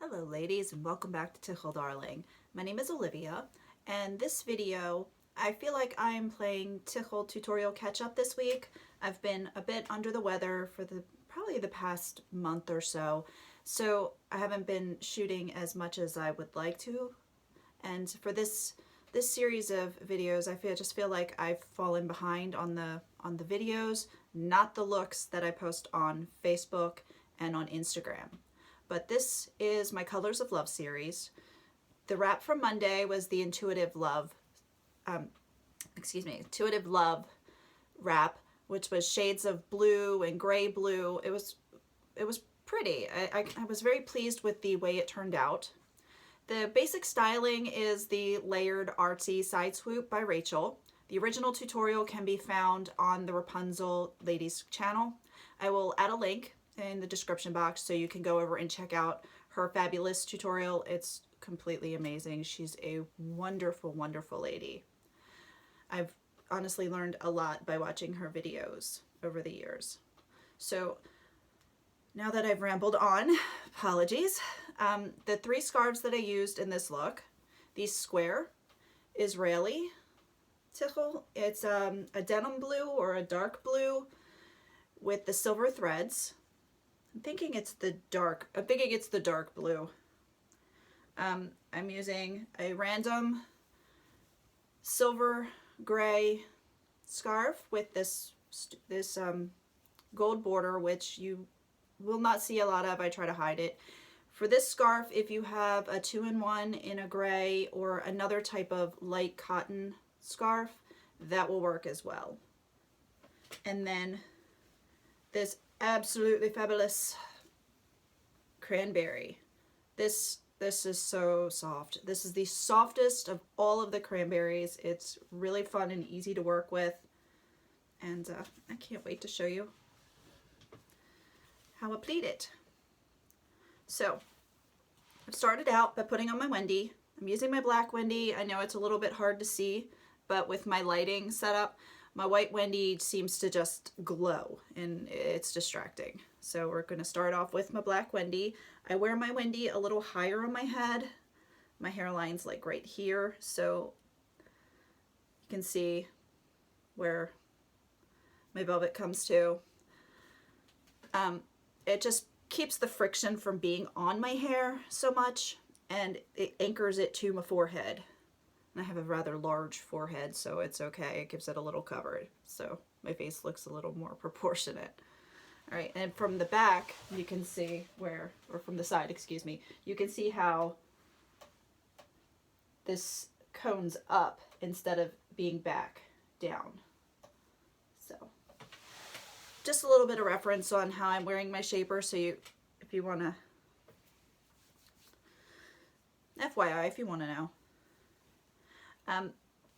Hello ladies, and welcome back to Tickle Darling. My name is Olivia, and this video I feel like I'm playing Tickle tutorial catch up this week. I've been a bit under the weather for probably the past month or so I haven't been shooting as much as I would like to. And for this series of videos, I just feel like I've fallen behind on the videos, not the looks that I post on Facebook and on Instagram. But this is my Colors of Love series. The wrap from Monday was the Intuitive Love wrap, which was shades of blue and gray blue. It was pretty. I was very pleased with the way it turned out. The basic styling is the layered artsy side swoop by Rachel. The original tutorial can be found on the Wrapunzel ladies channel. I will add a link in the description box so you can go over and check out her fabulous tutorial. It's completely amazing. She's a wonderful, wonderful lady. I've honestly learned a lot by watching her videos over the years. So now that I've rambled on, apologies. The three scarves that I used in this look, the square Israeli tickle. It's a denim blue or a dark blue with the silver threads. I'm thinking it's the dark blue. I'm using a random silver gray scarf with this gold border, which you will not see a lot of. I try to hide it. For this scarf, if you have a 2-in-1 in a gray or another type of light cotton scarf, that will work as well. And then this absolutely fabulous cranberry. This is so soft. This is the softest of all of the cranberries. It's really fun and easy to work with, and I can't wait to show you how I pleat it. So I've started out by putting on my Wendy. I'm using my black Wendy. I know it's a little bit hard to see, but with my lighting setup, my white Wendy seems to just glow and it's distracting. So we're going to start off with my black Wendy. I wear my Wendy a little higher on my head. My hairline's like right here, so you can see where my velvet comes to. It just keeps the friction from being on my hair so much, and it anchors it to my forehead. I have a rather large forehead, so it's okay. It gives it a little cover, so my face looks a little more proportionate. All right, and from the back, you can see where, or from the side, excuse me, you can see how this cones up instead of being back down. So just a little bit of reference on how I'm wearing my shaper, so if you want to, FYI, if you want to know. I'm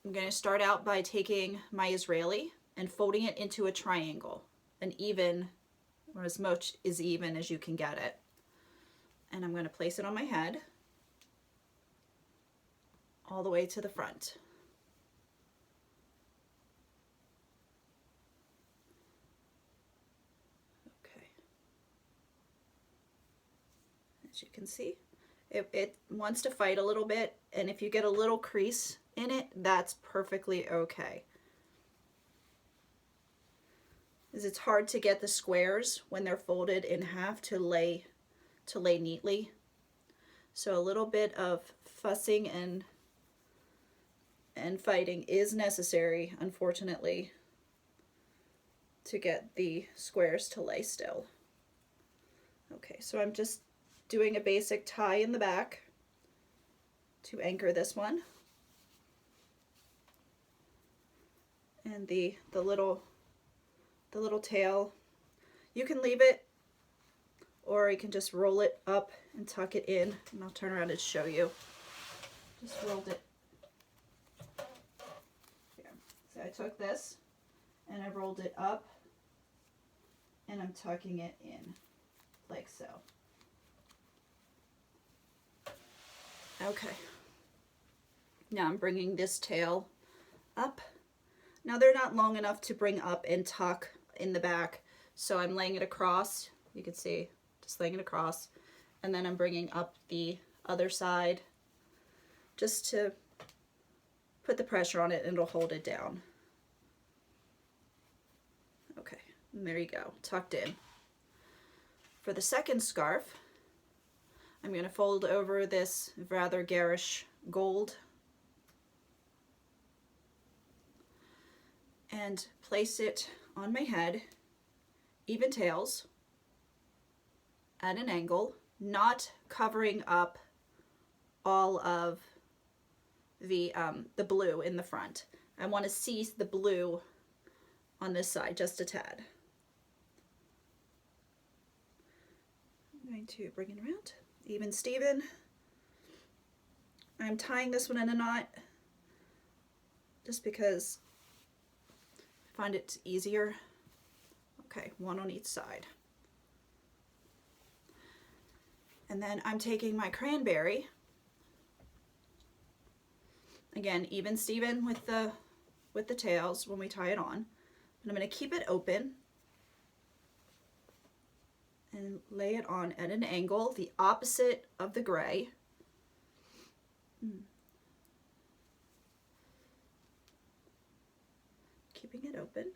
going to start out by taking my Israeli and folding it into a triangle, an even, or as much as even as you can get it. And I'm going to place it on my head all the way to the front. Okay. As you can see, it wants to fight a little bit, and if you get a little crease in it, that's perfectly okay. As it's hard to get the squares when they're folded in half to lay neatly. So a little bit of fussing and fighting is necessary, unfortunately, to get the squares to lay still. Okay, so I'm just doing a basic tie in the back to anchor this one. And the little tail, you can leave it, or you can just roll it up and tuck it in. And I'll turn around and show you. Just rolled it. Here. So I took this and I rolled it up, and I'm tucking it in like so. Okay. Now I'm bringing this tail up. Now they're not long enough to bring up and tuck in the back, so I'm laying it across. You can see, just laying it across, and then I'm bringing up the other side just to put the pressure on it and it'll hold it down. Okay, and there you go, tucked in. For the second scarf, I'm going to fold over this rather garish gold and place it on my head, even tails, at an angle, not covering up all of the blue in the front. I want to see the blue on this side just a tad. I'm going to bring it around, even Steven. I'm tying this one in a knot just because I find it easier. Okay, one on each side. And then I'm taking my cranberry. Again, even Steven with the tails when we tie it on. And I'm going to keep it open and lay it on at an angle, the opposite of the gray. Keeping it open.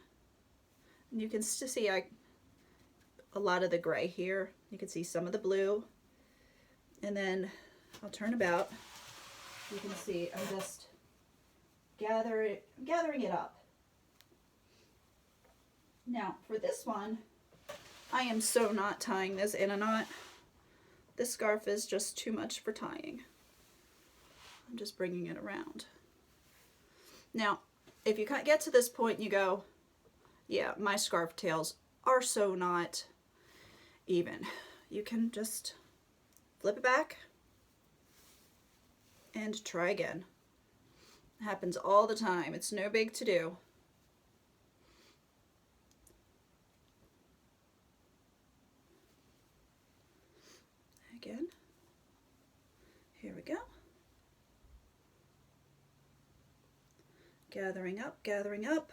And you can see a lot of the gray here. You can see some of the blue. And then I'll turn about. You can see I'm just gathering it up. Now for this one, I am so not tying this in a knot. This scarf is just too much for tying. I'm just bringing it around. Now, if you get to this point and you go, yeah, my scarf tails are so not even, you can just flip it back and try again. It happens all the time. It's no big to do. Again. Here we go. Gathering up, gathering up.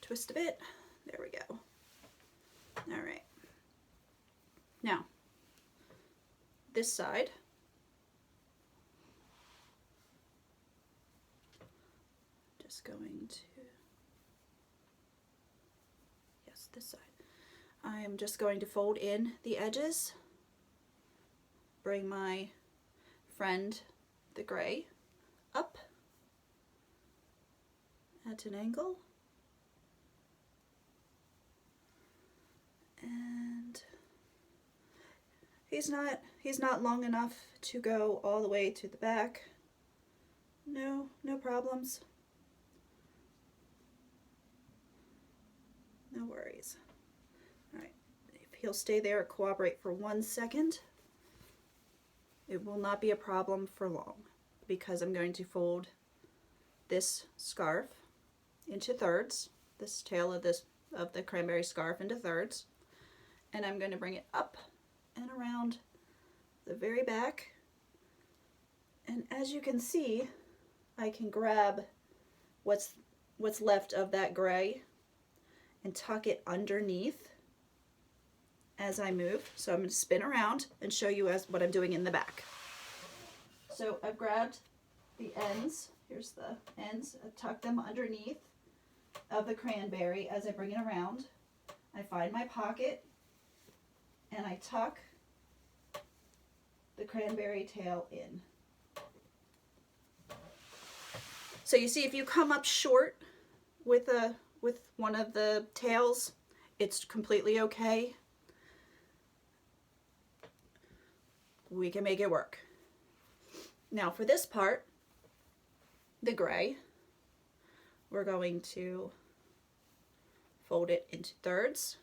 Twist a bit. There we go. All right. Now, this side. Just going to, yes, this side. I am just going to fold in the edges. Bring my friend, the gray, up at an angle. And he's not long enough to go all the way to the back. No problems. No worries. All right, if he'll stay there, cooperate for 1 second, it will not be a problem for long because I'm going to fold this scarf into thirds, this tail of the cranberry scarf into thirds, and I'm going to bring it up and around the very back. And as you can see, I can grab what's left of that gray and tuck it underneath as I move. So I'm going to spin around and show you what I'm doing in the back. So I've grabbed the ends. Here's the ends. I tuck them underneath of the cranberry as I bring it around. I find my pocket and I tuck the cranberry tail in. So you see, if you come up short with one of the tails, it's completely okay. We can make it work. Now for this part, the gray, we're going to fold it into thirds,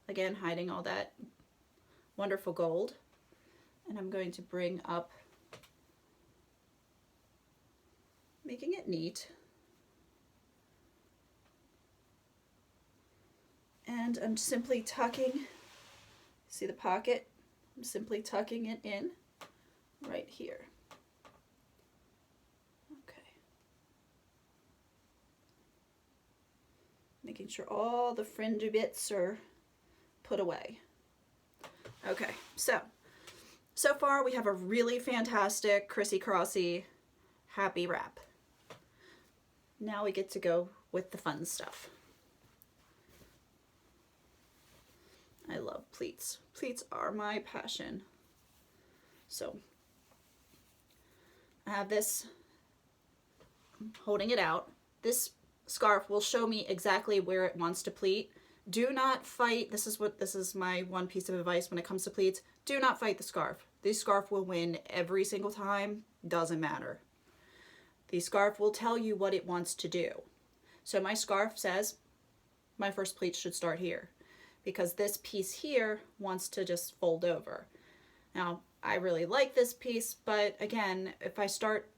again hiding all that wonderful gold, and I'm going to bring up, making it neat, and I'm simply tucking, see the pocket? I'm simply tucking it in right here. Okay. making sure all the fringe bits are put away. Okay, so far we have a really fantastic crissy-crossy happy wrap. Now we get to go with the fun stuff. I love pleats. Pleats are my passion. So I have this, I'm holding it out. This scarf will show me exactly where it wants to pleat. Do not fight. This is my one piece of advice when it comes to pleats. Do not fight the scarf. The scarf will win every single time. Doesn't matter. The scarf will tell you what it wants to do. So my scarf says my first pleat should start here because this piece here wants to just fold over. Now, I really like this piece, but again, if I start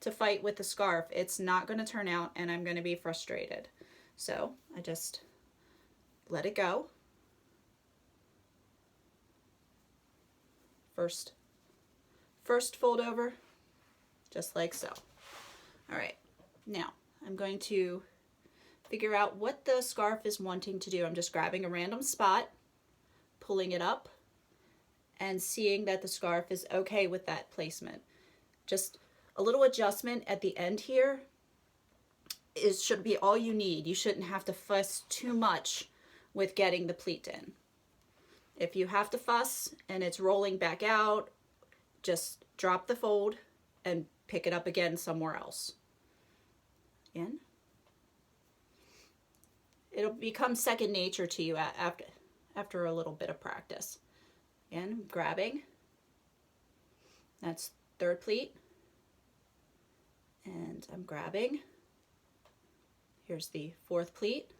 to fight with the scarf, it's not going to turn out and I'm going to be frustrated. So I just let it go. First fold over, just like so. All right, now I'm going to figure out what the scarf is wanting to do. I'm just grabbing a random spot, pulling it up, and seeing that the scarf is okay with that placement. Just a little adjustment at the end here should be all you need. You shouldn't have to fuss too much with getting the pleat in. If you have to fuss and it's rolling back out, just drop the fold and pick it up again somewhere else. In. It'll become second nature to you after a little bit of practice. Again, grabbing. That's third pleat. And I'm grabbing. Here's the fourth pleat.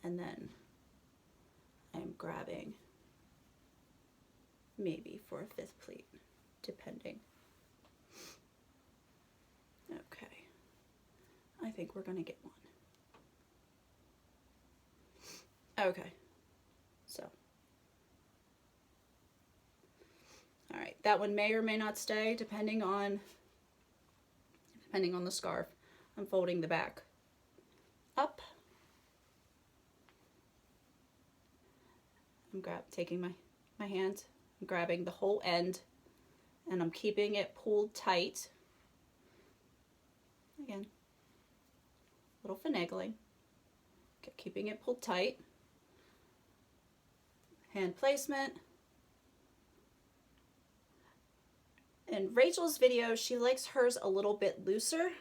And then I'm grabbing maybe for a fifth pleat, depending. Okay, I think we're gonna get one. Okay, so. All right, that one may or may not stay depending on the scarf. I'm folding the back up. I'm taking my hand, I'm grabbing the whole end, and I'm keeping it pulled tight. Again, a little finagling. Keeping it pulled tight. Hand placement. In Rachel's video, she likes hers a little bit looser.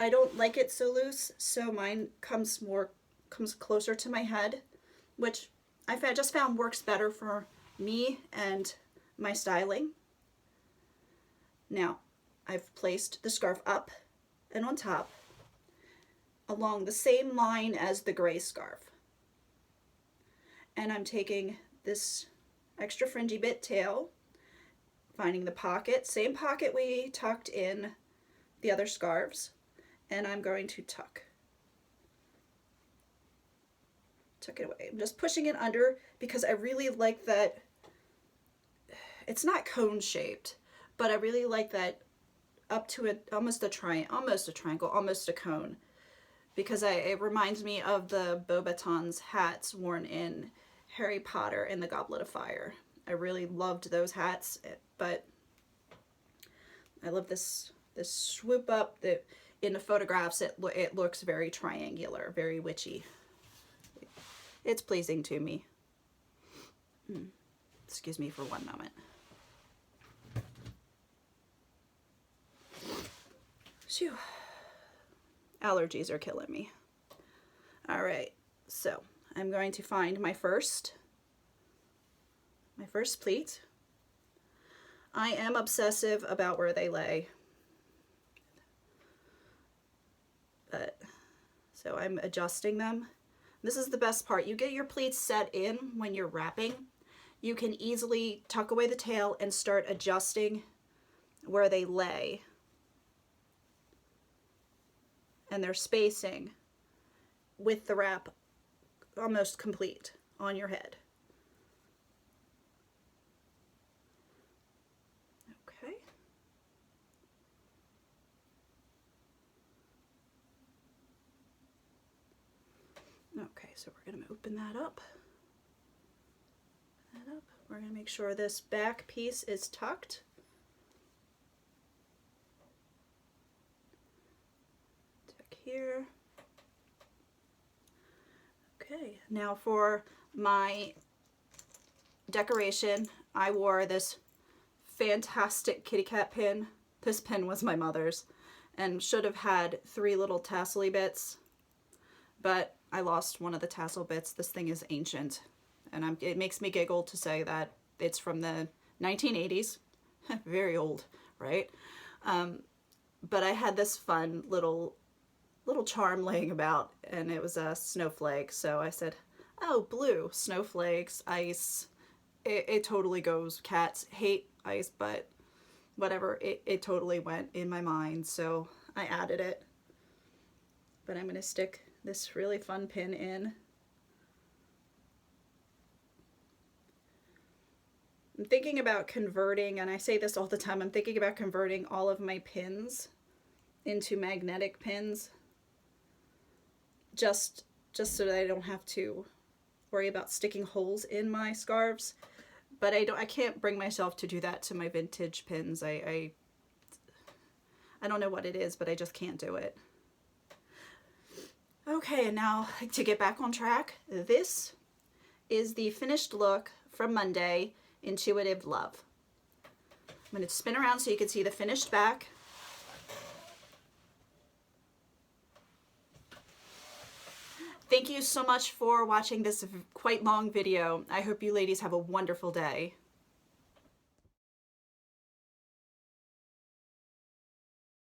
I don't like it so loose, so mine comes closer to my head, which I just found works better for me and my styling. Now, I've placed the scarf up and on top along the same line as the gray scarf. And I'm taking this extra fringy bit tail, finding the pocket, same pocket we tucked in the other scarves, and I'm going to tuck it away. I'm just pushing it under because I really like that. It's not cone shaped, but I really like that up to it, almost a triangle, almost a cone, because it reminds me of the Beauxbatons hats worn in Harry Potter and the Goblet of Fire. I really loved those hats, but I love this swoop up. That in the photographs it looks very triangular, very witchy. It's pleasing to me. Excuse me for one moment. Phew. Allergies are killing me. All right, so I'm going to find my first pleat. I am obsessive about where they lay. So I'm adjusting them. This is the best part. You get your pleats set in when you're wrapping. You can easily tuck away the tail and start adjusting where they lay. And their spacing with the wrap almost complete on your head. Okay, so we're going to open that up. We're going to make sure this back piece is tucked. Tuck here. Okay, now for my decoration, I wore this fantastic kitty cat pin. This pin was my mother's and should have had 3 little tassel-y bits, but I lost one of the tassel bits. This thing is ancient, and it makes me giggle to say that it's from the 1980s. Very old, right? But I had this fun little charm laying about, and it was a snowflake, so I said, oh, blue, snowflakes, ice. It totally goes. Cats hate ice, but whatever, it totally went in my mind, so I added it. But I'm going to stick this really fun pin in. I'm thinking about converting, and I say this all the time, I'm thinking about converting all of my pins into magnetic pins, just so that I don't have to worry about sticking holes in my scarves. But I can't bring myself to do that to my vintage pins. I don't know what it is, but I just can't do it. Okay, and now to get back on track, this is the finished look from Monday, Intuitive Love. I'm going to spin around so you can see the finished back. Thank you so much for watching this quite long video. I hope you ladies have a wonderful day.